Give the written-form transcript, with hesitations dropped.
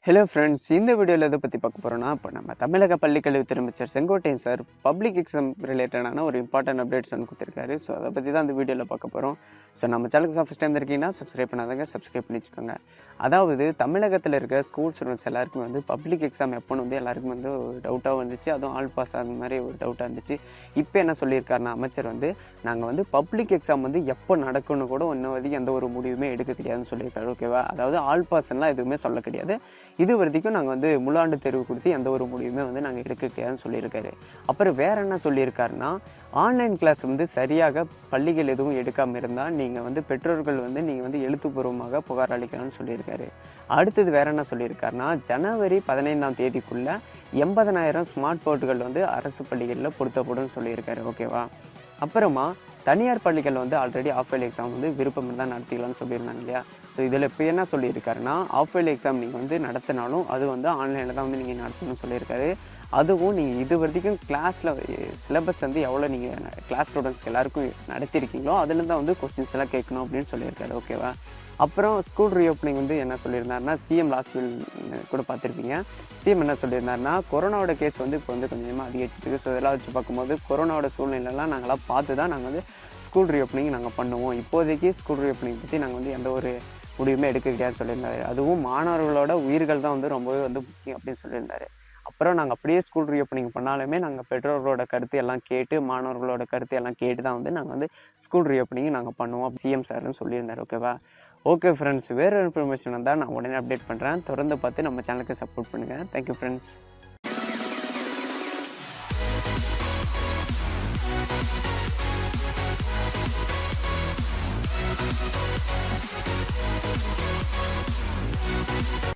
Hello friends, இந்த வீடியோவில் எதை பற்றி பார்க்க போகிறோன்னா, இப்போ நம்ம தமிழக பள்ளிக்கல்வித்துறை அமைச்சர் செங்கோட்டையன் சார் பப்ளிக் எக்ஸாம் ரிலேட்டடான ஒரு இம்பார்ட்டன்ட் அப்டேட்ஸ் வந்து கொடுத்துருக்காரு. ஸோ அதை பற்றி தான் அந்த வீடியோவில் பார்க்க போகிறோம். ஸோ நம்ம சேனலுக்கு ஃபஸ்ட் டைம் இருக்கீங்கன்னா சப்ஸ்கிரைப் பண்ணாதங்க, சப்ஸ்கிரைப் பண்ணி வச்சுக்கோங்க. அதாவது தமிழகத்தில் இருக்க ஸ்கூல் ஸ்டூடெண்ட்ஸ் எல்லாருக்குமே வந்து பப்ளிக் எக்ஸாம் எப்போன்னு வந்து எல்லாருக்கும் வந்து ஒரு டவுட்டாக வந்துச்சு. அதுவும் ஆல் பாஸ் அந்த மாதிரி ஒரு டவுட்டாக இருந்துச்சு. இப்போ என்ன சொல்லியிருக்காருன்னா அமைச்சர் வந்து, நாங்கள் வந்து பப்ளிக் எக்ஸாம் வந்து எப்போ நடக்கும்னு கூட இன்னும் வரைக்கும் எந்த ஒரு முடிவுமே எடுக்க கிடையாதுன்னு சொல்லியிருக்காரு. ஓகேவா? அதாவது ஆல் பாஸ்லாம் எதுவுமே சொல்ல கிடையாது. இது வரைக்கும் நாங்கள் வந்து முழாண்டு தேர்வு கொடுத்து எந்த ஒரு முடிவுமே வந்து நாங்கள் எடுக்க கிடையாதுன்னு சொல்லியிருக்காரு. அப்புறம் வேற என்ன சொல்லியிருக்காருன்னா, ஆன்லைன் கிளாஸ் வந்து சரியாக பள்ளிகள் எதுவும் எடுக்காமல் இருந்தால் நீங்கள் வந்து பெற்றோர்கள் வந்து நீங்கள் வந்து எழுத்துப்பூர்வமாக புகார் அளிக்கலாம்னு சொல்லியிருக்காரு. அடுத்தது வேற என்ன சொல்லியிருக்காருன்னா, ஜனவரி 15ஆம் தேதிக்குள்ள 80,000 ஸ்மார்ட் போர்டுகள் வந்து அரசு பள்ளிகளில் பொருத்தப்படும் சொல்லியிருக்காரு. ஓகேவா? அப்புறமா தனியார் பள்ளிகள் வந்து ஆல்ரெடி ஆஃப் இயர்லி எக்ஸாம் வந்து விருப்பம் இருந்தால் நடத்திக்கலாம்னு சொல்லியிருந்தாங்க இல்லையா? ஸோ இதில் இப்போ என்ன சொல்லியிருக்காருன்னா, ஆஃப் இயர்லி எக்ஸாம் நீங்கள் வந்து நடத்தினாலும் அது வந்து ஆன்லைனில் தான் வந்து நீங்கள் நடத்தணும்னு சொல்லியிருக்காரு. அதுவும் நீங்கள் இது வரைக்கும் கிளாஸில் சிலபஸ் வந்து எவ்வளோ நீங்கள் கிளாஸ் ஸ்டூடெண்ட்ஸ்க்கு எல்லாருக்கும் நடத்திருக்கீங்களோ அதுலேருந்து தான் வந்து கொஸ்டின்ஸ் எல்லாம் கேட்கணும் அப்படின்னு சொல்லியிருக்காரு. ஓகேவா? அப்புறம் ஸ்கூல் ரீஓப்பனிங் வந்து என்ன சொல்லியிருந்தாருன்னா, சிஎம் லாஸ்ட் வில் கூட பார்த்துருப்பீங்க. சிஎம் என்ன சொல்லியிருந்தாருன்னா, கொரோனாவோட கேஸ் வந்து இப்போ வந்து கொஞ்சமாக அதிகரிச்சிருக்கு. ஸோ இதெல்லாம் வச்சு பார்க்கும்போது கொரோனாவோட சூழ்நிலைலாம் நாங்களாம் பார்த்து தான் நாங்கள் வந்து ஸ்கூல் ரீஓப்பனிங் நாங்கள் பண்ணுவோம். இப்போதைக்கு ஸ்கூல் ரீஓப்பனிங் பற்றி நாங்கள் வந்து எந்த ஒரு முடிவுமே எடுக்க கிடையாதுன்னு சொல்லியிருந்தாரு. அதுவும் மாணவர்களோட உயிர்கள் தான் வந்து ரொம்பவே வந்து முக்கியம் அப்படின்னு சொல்லியிருந்தாரு. அப்புறம் நாங்கள் அப்படியே ஸ்கூல் ரீஓப்பனிங் பண்ணாலுமே நாங்கள் பெற்றோர்களோட கருத்து எல்லாம் கேட்டு, மாணவர்களோட கருத்து எல்லாம் கேட்டு தான் வந்து நாங்கள் வந்து ஸ்கூல் ரீஓப்பனிங் நாங்கள் பண்ணுவோம் சிஎம் சார்னு சொல்லியிருந்தாரு. ஓகேவா? ஓகே ஃப்ரெண்ட்ஸ், வேறு இன்ஃபர்மேஷன் வந்தால் நான் உடனே அப்டேட் பண்ணுறேன். தொடர்ந்து பார்த்து நம்ம சேனலுக்கு சப்போர்ட் பண்ணுங்கள். Thank you friends.